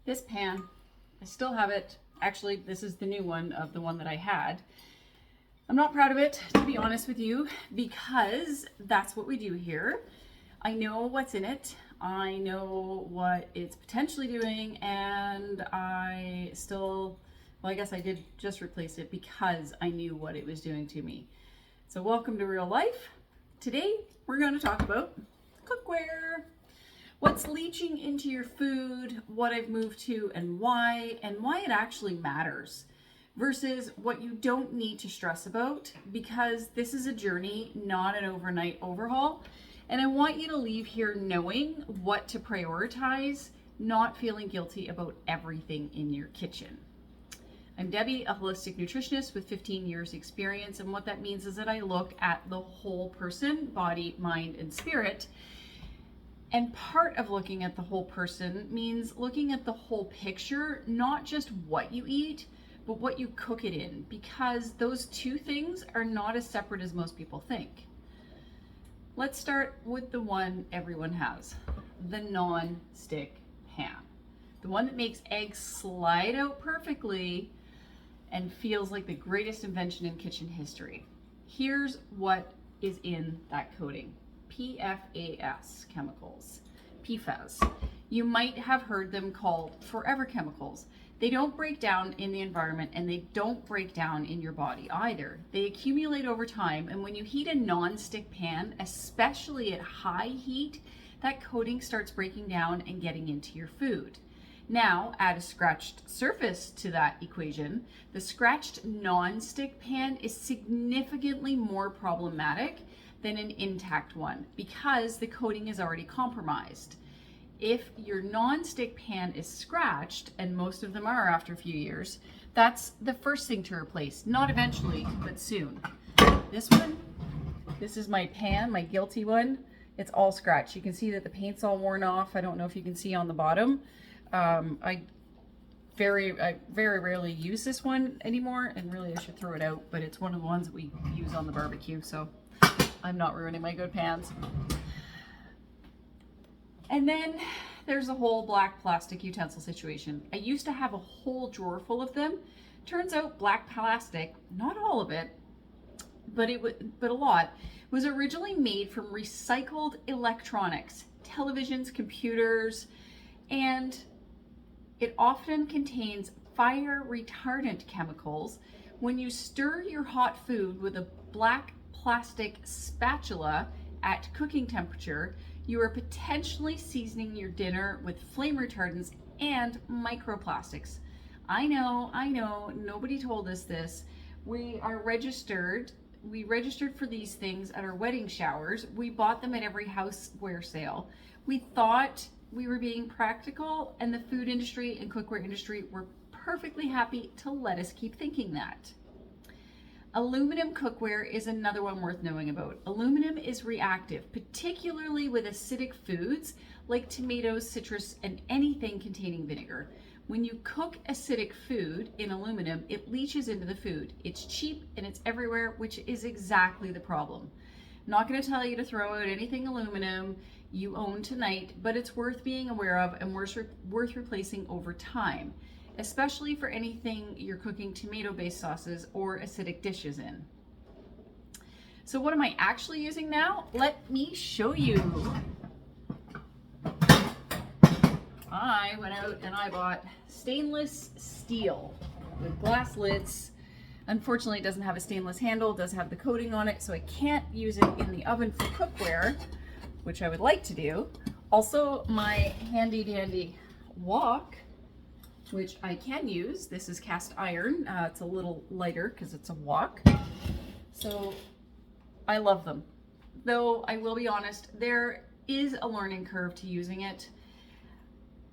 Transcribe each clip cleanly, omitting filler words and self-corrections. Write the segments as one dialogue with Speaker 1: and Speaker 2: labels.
Speaker 1: This pan, I still have it. Actually, this is the new one of the one that I had. I'm not proud of it, to be honest with you, because that's what we do here. I know what's in it. I know what it's potentially doing, and I still, well, I guess I did just replace it because I knew what it was doing to me. So welcome to real life. Today, we're going to talk about cookware. What's leaching into your food, what I've moved to and why it actually matters, versus what you don't need to stress about, because this is a journey, not an overnight overhaul. And I want you to leave here knowing what to prioritize, not feeling guilty about everything in your kitchen. I'm Debbie, a holistic nutritionist with 15 years experience, and what that means is that I look at the whole person, body, mind, and spirit. And part of looking at the whole person means looking at the whole picture, not just what you eat, but what you cook it in, because those two things are not as separate as most people think. Let's start with the one everyone has, the non-stick pan. The one that makes eggs slide out perfectly and feels like the greatest invention in kitchen history. Here's what is in that coating. PFAS chemicals, PFAS. You might have heard them called forever chemicals. They don't break down in the environment, and they don't break down in your body either. They accumulate over time, and when you heat a non-stick pan, especially at high heat, that coating starts breaking down and getting into your food. Now, add a scratched surface to that equation. The scratched non-stick pan is significantly more problematic than an intact one because the coating is already compromised. If your non-stick pan is scratched, and most of them are after a few years, that's the first thing to replace. Not eventually, but soon. This one, this is my pan, my guilty one. It's all scratched. You can see that the paint's all worn off. I don't know if you can see on the bottom. I very rarely use this one anymore, and really I should throw it out, but it's one of the ones that we use on the barbecue, so I'm not ruining my good pans. And then there's the whole black plastic utensil situation. I used to have a whole drawer full of them. Turns out black plastic, not all of it, but a lot, was originally made from recycled electronics, televisions, computers, and it often contains fire retardant chemicals. When you stir your hot food with a black plastic spatula at cooking temperature, you are potentially seasoning your dinner with flame retardants and microplastics. I know, nobody told us this. We registered for these things at our wedding showers. We bought them at every houseware sale. We thought we were being practical, and the food industry and cookware industry were perfectly happy to let us keep thinking that. Aluminum cookware is another one worth knowing about. Aluminum is reactive, particularly with acidic foods like tomatoes, citrus, and anything containing vinegar. When you cook acidic food in aluminum, it leaches into the food. It's cheap and it's everywhere, which is exactly the problem. I'm not going to tell you to throw out anything aluminum you own tonight, but it's worth being aware of and worth replacing over time, especially for anything you're cooking tomato-based sauces or acidic dishes in. So what am I actually using now? Let me show you. I went out and I bought stainless steel with glass lids. Unfortunately, it doesn't have a stainless handle, it does have the coating on it, so I can't use it in the oven for cookware, which I would like to do. Also, my handy dandy wok, which I can use. This is cast iron. It's a little lighter because it's a wok. So I love them. Though I will be honest, there is a learning curve to using it.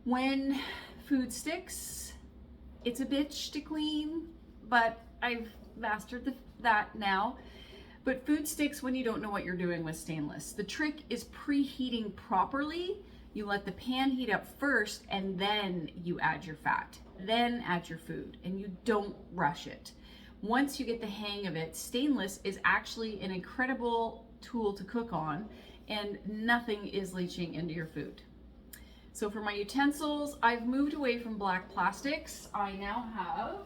Speaker 1: When food sticks, it's a bitch to clean, but I've mastered that now. But food sticks when you don't know what you're doing with stainless. The trick is preheating properly. You let the pan heat up first, and then you add your fat, then add your food, and you don't rush it. Once you get the hang of it, stainless is actually an incredible tool to cook on, and nothing is leaching into your food. So for my utensils, I've moved away from black plastics. I now have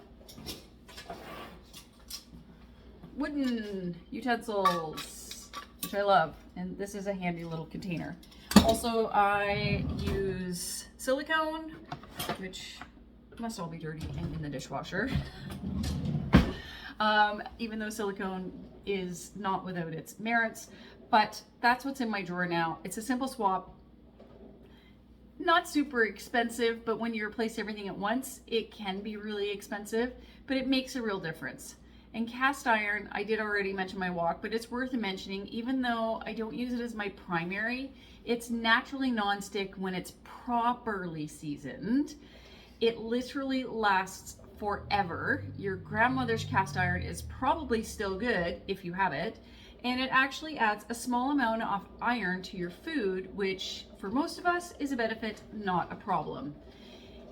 Speaker 1: wooden utensils, which I love. And this is a handy little container. Also, I use silicone, which must all be dirty and in the dishwasher. Even though silicone is not without its merits, but that's what's in my drawer now. It's a simple swap. Not super expensive, but when you replace everything at once, it can be really expensive, but it makes a real difference. And cast iron, I did already mention my wok, but it's worth mentioning, even though I don't use it as my primary, it's naturally nonstick when it's properly seasoned. It literally lasts forever. Your grandmother's cast iron is probably still good if you have it, and it actually adds a small amount of iron to your food, which for most of us is a benefit, not a problem.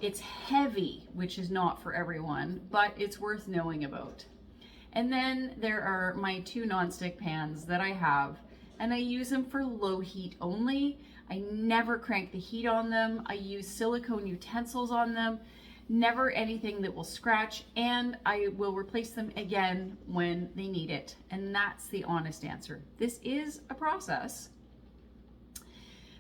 Speaker 1: It's heavy, which is not for everyone, but it's worth knowing about. And then there are my 2 nonstick pans that I have, and I use them for low heat only. I never crank the heat on them. I use silicone utensils on them, never anything that will scratch, and I will replace them again when they need it. And that's the honest answer. This is a process.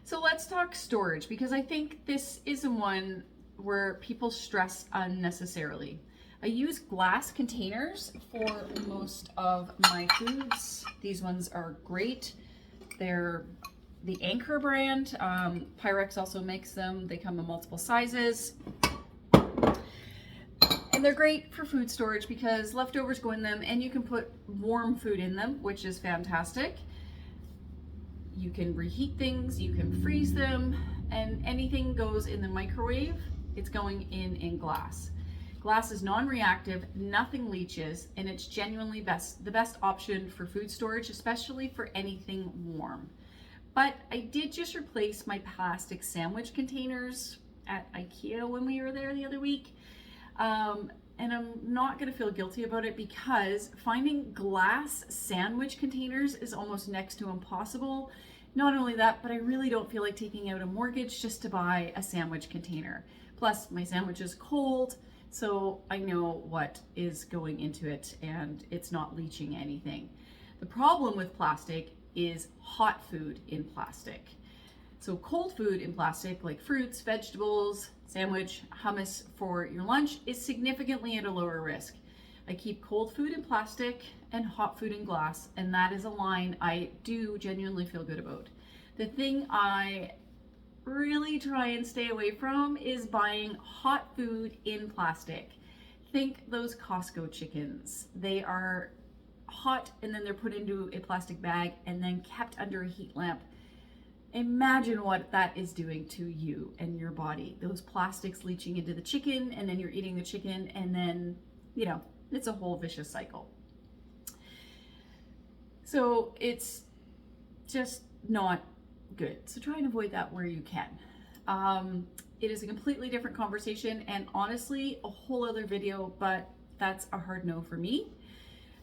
Speaker 1: So let's talk storage, because I think this is one where people stress unnecessarily. I use glass containers for most of my foods. These ones are great. They're the Anchor brand. Pyrex also makes them. They come in multiple sizes. And they're great for food storage because leftovers go in them and you can put warm food in them, which is fantastic. You can reheat things, you can freeze them, and anything goes in the microwave, it's going in glass. Glass is non-reactive, nothing leaches, and it's genuinely the best option for food storage, especially for anything warm. But I did just replace my plastic sandwich containers at IKEA when we were there the other week. And I'm not gonna feel guilty about it because finding glass sandwich containers is almost next to impossible. Not only that, but I really don't feel like taking out a mortgage just to buy a sandwich container. Plus, my sandwich is cold, so I know what is going into it and it's not leaching anything. The problem with plastic is hot food in plastic. So cold food in plastic, like fruits, vegetables, sandwich, hummus for your lunch, is significantly at a lower risk. I keep cold food in plastic and hot food in glass, and that is a line I do genuinely feel good about. The thing I really try and stay away from is buying hot food in plastic. Think those Costco chickens. They are hot and then they're put into a plastic bag and then kept under a heat lamp. Imagine what that is doing to you and your body. Those plastics leaching into the chicken, and then you're eating the chicken, and then, you know, it's a whole vicious cycle. So it's just not good. So try and avoid that where you can. It is a completely different conversation and honestly a whole other video, but that's a hard no for me.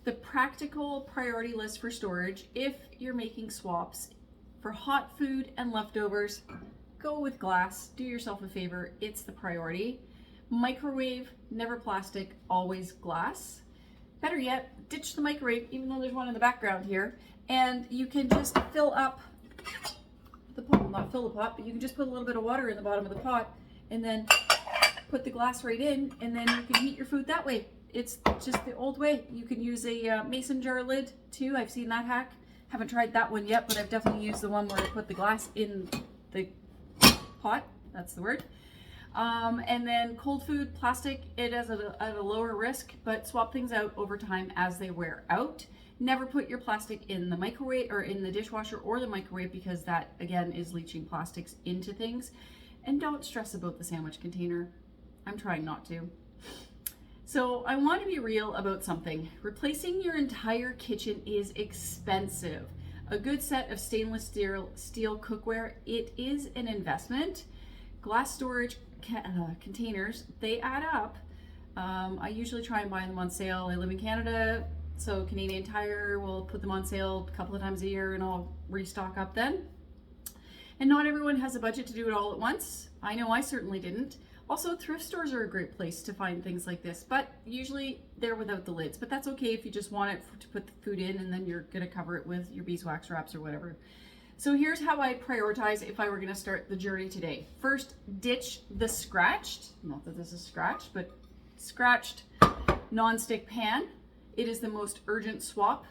Speaker 1: The practical priority list for storage, if you're making swaps for hot food and leftovers, go with glass. Do yourself a favor. It's the priority. Microwave, never plastic, always glass. Better yet, ditch the microwave, even though there's one in the background here, and you can just fill up the pot. Well, not fill the pot, but you can just put a little bit of water in the bottom of the pot and then put the glass right in, and then you can heat your food that way. It's just the old way. You can use a mason jar lid too. I've seen that hack. Haven't tried that one yet, but I've definitely used the one where I put the glass in the pot. That's the word. And then cold food, plastic, it is at a lower risk, but swap things out over time as they wear out. Never put your plastic in the microwave or in the dishwasher or the microwave, because that again is leaching plastics into things. And don't stress about the sandwich container. I'm trying not to. So I want to be real about something. Replacing your entire kitchen is expensive. A good set of stainless steel cookware, it is an investment. Glass storage containers, they add up. I usually try and buy them on sale. I live in Canada, so Canadian Tire will put them on sale a couple of times a year and I'll restock up then. And not everyone has a budget to do it all at once. I know I certainly didn't. Also, thrift stores are a great place to find things like this, but usually they're without the lids. But that's okay if you just want it to put the food in and then you're going to cover it with your beeswax wraps or whatever. So here's how I prioritize if I were going to start the journey today. First, ditch the scratched, not that this is scratched, but scratched non-stick pan. It is the most urgent swap.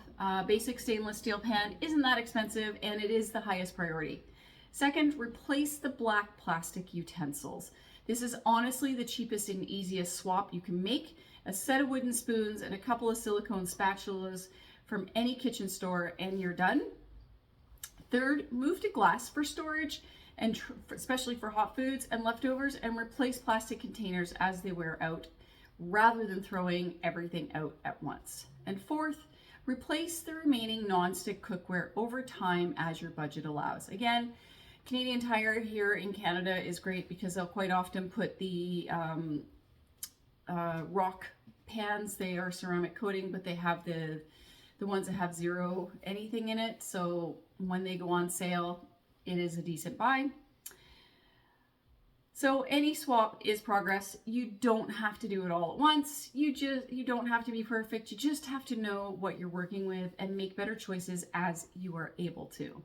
Speaker 1: Basic stainless steel pan isn't that expensive and it is the highest priority. Second, replace the black plastic utensils. This is honestly the cheapest and easiest swap you can make. A set of wooden spoons and a couple of silicone spatulas from any kitchen store and you're done. Third, move to glass for storage and especially for hot foods and leftovers, and replace plastic containers as they wear out rather than throwing everything out at once. And fourth, replace the remaining non-stick cookware over time as your budget allows. Again, Canadian Tire here in Canada is great because they'll quite often put the rock pans. They are ceramic coating, but they have the ones that have zero anything in it. So when they go on sale, it is a decent buy. So any swap is progress. You don't have to do it all at once. You don't have to be perfect. You just have to know what you're working with and make better choices as you are able to.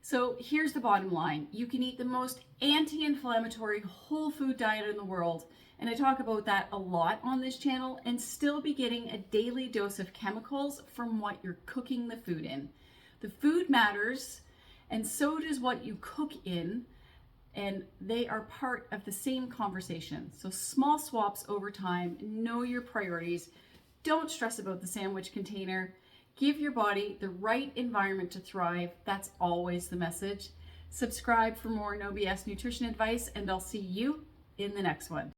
Speaker 1: So here's the bottom line. You can eat the most anti-inflammatory whole food diet in the world, and I talk about that a lot on this channel, and still be getting a daily dose of chemicals from what you're cooking the food in. The food matters, and so does what you cook in, and they are part of the same conversation. So small swaps over time, know your priorities, don't stress about the sandwich container. Give your body the right environment to thrive. That's always the message. Subscribe for more No BS nutrition advice, and I'll see you in the next one.